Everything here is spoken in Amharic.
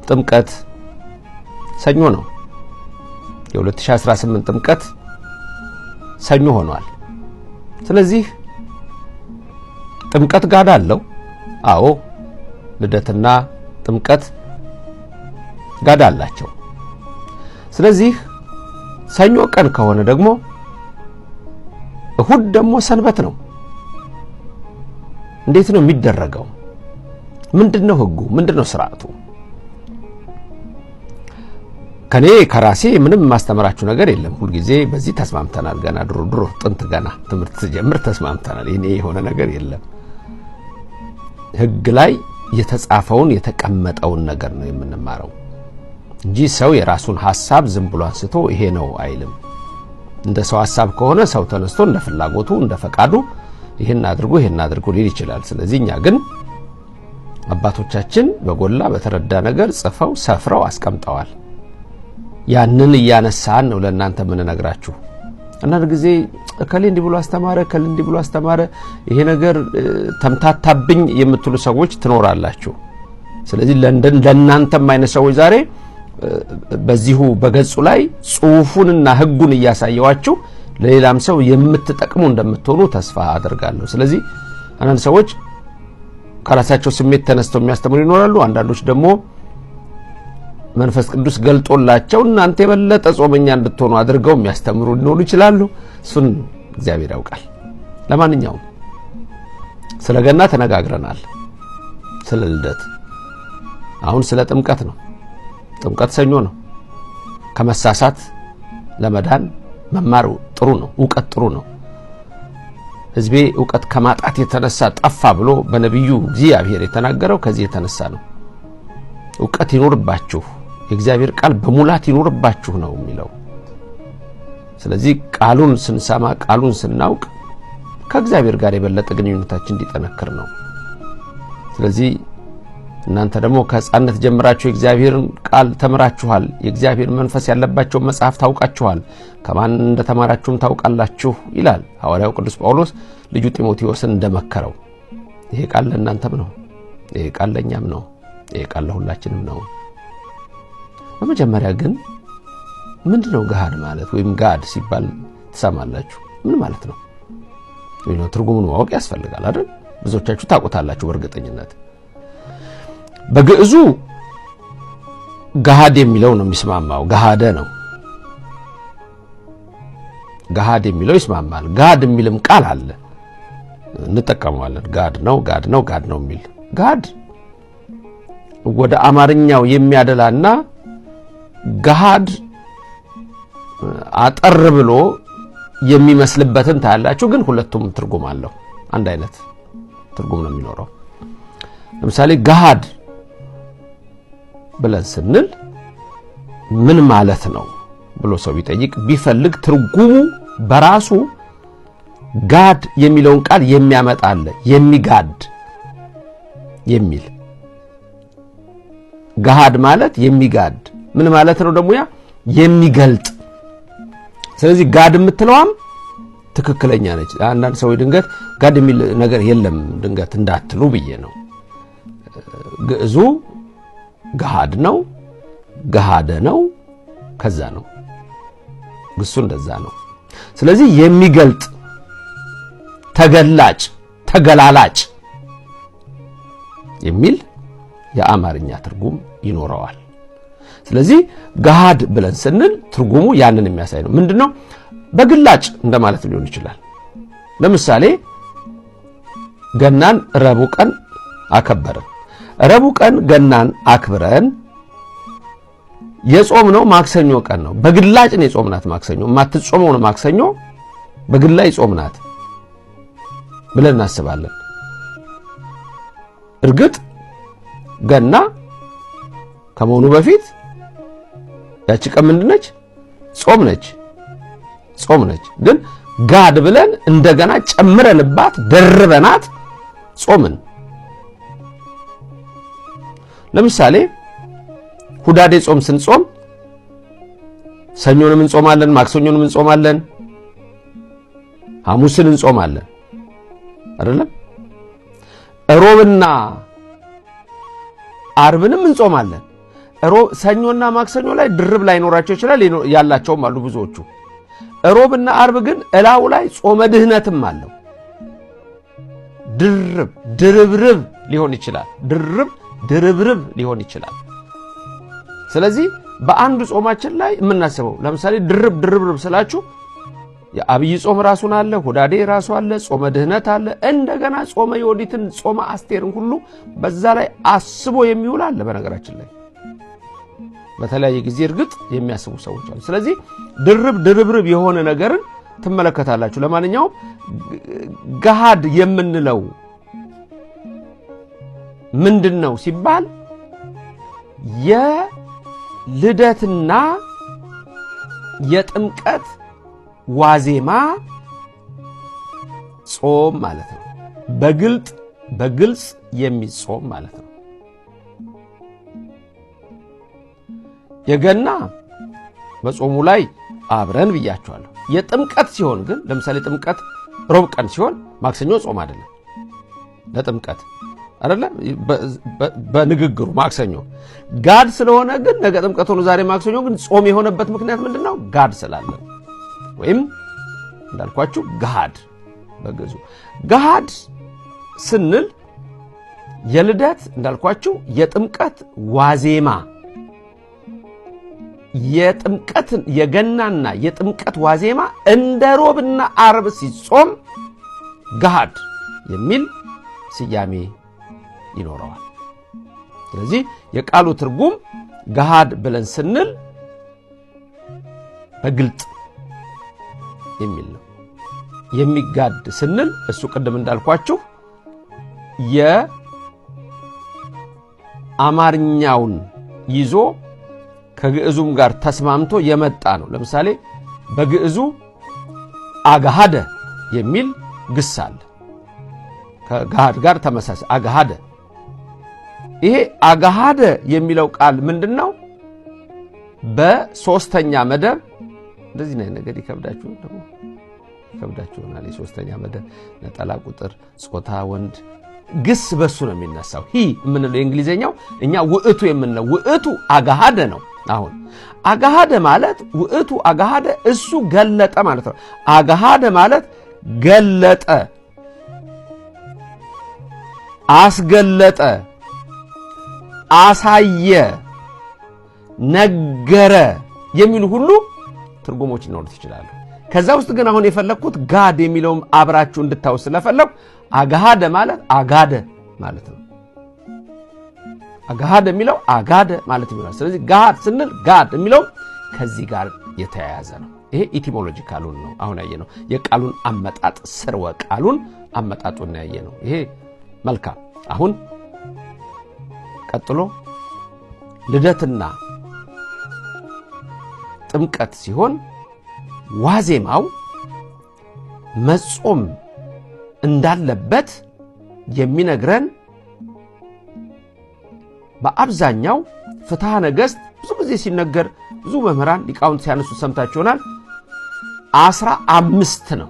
ጥምቀት ሰኞ ነው። የ2018 ጥምቀት ሰኞ ሆኗል። ስለዚህ ጥምቀት ጋዳ አለው። አዎ ልደትና ጥምቀት ጋዳ አላቸው። ስለዚህ ሰኞ ቀን ከሆነ ደግሞ እሁድ ደግሞ ሰንበት ነው። እንዴት ነው የሚደረገው? ምንድነው ህጉ? ምንድነው ስርዓቱ? ከኔ ከራሴ ምንም ማስተምራችሁ ነገር የለም። ሁሉ ጊዜ በዚህ ተስማምተናል። ገና ድሮ ጥንት ገና ትምህርት ጀምር ተስማምተናል። እኔ የሆነ ነገር የለም። ህግ ላይ የተጻፈውን የተቀመጠውን ነገር ነው የምንማረው እንጂ ሰው የራሱን ሐሳብ ዝም ብሎ አንስቶ ይሄ ነው አይልም። እንደ ሰው ሐሳብ ከሆነ ሰው ተነስቶ እንደ ፍላጎቱ እንደ ፈቃዱ ይሄን አድርጎ ሊል ይችላል። ስለዚህ እኛ ግን አባቶቻችን በጎላ በተረዳ ነገር ጽፈው ሰፍረው አስቀምጠዋል። ያንን እያነሳን ነው ለእናንተ ምን ነግራችሁ። አንዳንድ ጊዜ ከሌ እንዲህ ብሎ አስተማረ ይሄ ነገር ተምታታብኝ የምትሉ ሰዎች ትኖራላችሁ። ስለዚህ ለእናንተም አይነት ሰዎች ዛሬ በዚሁ በገጹ ላይ ጽሁፉንና ህጉን እያሳየዋችሁ ለሌላም ሰው የምትጠቅሙ እንደምትሆኑ ተስፋ አደርጋለሁ። ስለዚህ አንዳንድ ሰዎች ከራሳቸው ስሜት ተነስተው የሚያስተምሩ ይኖራሉ። አንዳንዶች ደግሞ መንፈስ ቅዱስ ገልጦላቸው እናንተ የበለጠ ጾመኛ እንድትሆኑ አድርገው የሚያስተምሩ ሊኖሩ ይችላሉ። እሱን እግዚአብሔር ያውቃል። ለማንኛውም ስለ ገና ተነጋግረናል። ስለ ልደት አሁን ስለ ጥምቀት ነው። ጥምቀት ሰኞ ነው። ከመሳሳት ለመዳን መማር ጥሩ ነው። ዕውቀት ጥሩ ነው። ሕዝቤ ዕውቀት ከማጣት የተነሳ ጠፋ ብሎ በነብዩ እግዚአብሔር የተናገረው ከዚህ የተነሳ ነው። ዕውቀት ይኖርባችሁ፣ የእግዚአብሔር ቃል በሙላት ይኖርባችሁ ነው የሚለው። ስለዚህ ቃሉን ስንሰማ ቃሉን ስናውቅ ከእግዚአብሔር ጋር የበለጠ ግንኙነታችን እንዲጠነክር ነው። ስለዚህ እናንተ ደግሞ ከሕፃንነት ጀምራችሁ የእግዚአብሔርን ቃል ተምራችኋል። የእግዚአብሔር መንፈስ ያለባቸው መጽሐፍ ታውቃችኋል። ከማን እንደተማራችሁም ታውቃላችሁ ይላል ሐዋርያው ቅዱስ ጳውሎስ ልጁ ጢሞቴዎስን እንደመከረው። ይሄ ቃል ለእናንተም ነው። ይሄ ቃል ለእኛም ነው። ይሄ ቃል ለሁላችንም ነው። በመጀመሪያ ግን ምንድነው ገሃድ ማለት ወይም ጋድ ሲባል ትሰማላችሁ? ምን ማለት ነው? ወይ ትርጉሙን ማወቅ ያስፈልጋል አይደል? ብዙዎቻችሁ ታውቁታላችሁ በእርግጠኝነት። በግዕዙ ገሃድ የሚለው ነው የሚስማማው። ገሃደ ነው። ገሃድ የሚለው ይስማማል። ጋድ የሚልም ቃል አለ እንጠቀመዋለን። ጋድ ነው የሚል ጋድ ወደ አማርኛው የሚያደላና ገሃድ አጠር ብሎ የሚመስልበትን ታያላችሁ። ግን ሁለቱም ትርጉም አለው። አንድ አይነት ትርጉም ነው የሚኖረው። ለምሳሌ ገሃድ ብለን ስንል ምን ማለት ነው ብሎ ሰው ቢጠይቅ ቢፈልግ ትርጉሙ በራሱ ጋድ የሚለውን ቃል የሚያመጣ አለ። የሚጋድ የሚል ገሃድ ማለት የሚጋድ ምን ማለት ነው ደግሞ? ያ የሚገልጥ። ስለዚህ ጋድ የምትለዋም ትክክለኛ ነች። አንዳንድ ሰው ድንገት ጋድ የሚል ነገር የለም ድንገት እንዳትሉ ብዬ ነው። ግዕዙ ገሃድ ነው፣ ገሃደ ነው፣ ከዛ ነው ግሱ እንደዛ ነው። ስለዚህ የሚገልጥ፣ ተገላጭ፣ ተገላላጭ የሚል የአማርኛ ትርጉም ይኖረዋል። ስለዚህ ገሃድ ብለን ስንል ትርጉሙ ያንን የሚያሳይ ነው። ምንድነው? በግላጭ እንደማለት ሊሆን ይችላል። ለምሳሌ ገናን ረቡዕ ቀን አከበርን። ረቡዕ ቀን ገናን አክብረን የጾምነው ማክሰኞ ቀን ነው። በግላጭ ነው የጾምናት ማክሰኞ። ማትጾመው ነው ማክሰኞ በግላጭ ጾምናት ብለን እናስባለን። እርግጥ ገና ከመሆኑ በፊት ያቺ ቀን ምንድነች? ጾም ነች። ግን ጋድ ብለን እንደገና ጨምረንባት ደርበናት ጾምን። ለምሳሌ ሁዳዴ ጾም ስንጾም ሰኞንም እንጾማለን፣ ማክሰኞንም እንጾማለን፣ ሐሙስን እንጾማለን አይደለም? ሮብና ዓርብንም እንጾማለን። ሰኞና ማክሰኞ ላይ ድርብ ላይኖራቸው ይችላል፣ ያላቸውም አሉ ብዙዎቹ። ሮብና አርብ ግን እላው ላይ ጾመ ድህነትም አለው። ድርብርብ ሊሆን ይችላል። ድርብርብ ሊሆን ይችላል። ስለዚህ በአንዱ ጾማችን ላይ የምናስበው ለምሳሌ ድርብርብ ስላችሁ የአብይ ጾም ራሱን አለ፣ ሁዳዴ ራሱ አለ፣ ጾመ ድህነት አለ፣ እንደገና ጾመ ዮዲትን ጾመ አስቴርን ሁሉ በዛ ላይ አስቦ የሚውል አለ። በነገራችን ላይ በተለያየ ጊዜ እርግጥ የሚያስቡ ሰዎች አሉ። ስለዚህ ድርብርብ የሆነ ነገርን ትመለከታላችሁ። ለማንኛውም ገሃድ የምንለው ምንድነው ሲባል የልደትና የጥምቀት ዋዜማ ጾም ማለት ነው። በግልጽ የሚጾም ማለት ነው። የገና በጾሙ ላይ አብረን ብያቸዋለሁ። የጥምቀት ሲሆን ግን ለምሳሌ ጥምቀት ሮብ ቀን ሲሆን ማክሰኞ ጾም አይደለም። ለጥምቀት አይደለ በንግግሩ ማክሰኞ ጋድ ስለሆነ ግን ነገ ጥምቀት ሆኖ ዛሬ ማክሰኞ ግን ጾም የሆነበት ምክንያት ምንድነው? ጋድ ስላለ ወይም እንዳልኳችሁ ገሃድ በግዙ ገሃድ ስንል የልደት እንዳልኳችሁ የጥምቀት ዋዜማ የገናና የጥምቀት ዋዜማ እንደ ሮብና አርብ ሲጾም ገሃድ የሚል ስያሜ ይኖረዋል። ስለዚህ የቃሉ ትርጉም ገሃድ ብለን ስንል በግልጥ የሚል ነው። የሚጋድ ስንል እሱ ቅድም እንዳልኳችሁ የአማርኛውን ይዞ ከግዕዙም ጋር ተስማምቶ የመጣ ነው። ለምሳሌ በግዕዙ አጋሃደ የሚል ግስ አለ። ከገሃድ ጋር ተመሳሳይ አጋሃደ። ይሄ አጋሃደ የሚለው ቃል ምንድነው? በሶስተኛ መደብ እንደዚህ ነው። ነገር ይከብዳችሁናል። የሶስተኛ መደብ ነጠላ ቁጥር ጾታ ወንድ ግስ በሱ ነው የሚነሳው። ሂ የምንለው የእንግሊዘኛው እኛ ውእቱ የምንለው ውእቱ አጋሃደ ነው። አሁን አጋሃደ ማለት ውእቱ አጋሃደ እሱ ገለጠ ማለት ነው። አጋሃደ ማለት ገለጠ፣ አስገለጠ፣ አሳየ፣ ነገረ የሚሉ ሁሉ ትርጉሞች ሊኖሩት ይችላሉ። ከዛ ውስጥ ግን አሁን የፈለኩት ጋድ የሚለውም አብራችሁ እንድታውስ ስለፈለኩ አጋሃደ ማለት አጋደ ማለት ነው። አጋሃደ የሚለው አጋደ ማለት ይሆናል። ስለዚህ ጋድ ስንል ጋድ የሚለው ከዚህ ጋር የተያያዘ ነው። ይሄ ኢቲሞሎጂካሉን ነው አሁን ያየነው። የቃሉን አመጣጥ ስርወ ቃሉን አመጣጡን ያየነው ይሄ መልካም። አሁን ቀጥሎ ልደትና ጥምቀት ሲሆን ዋዜማው መጾም እንዳለበት የሚነግረን በአብዛኛው ፍትሐ ነገሥት ብዙ ጊዜ ሲነገር ብዙ መምህራን ሊቃውንት ሲያነሱ ሰምታችሁ ይሆናል። 15 ነው።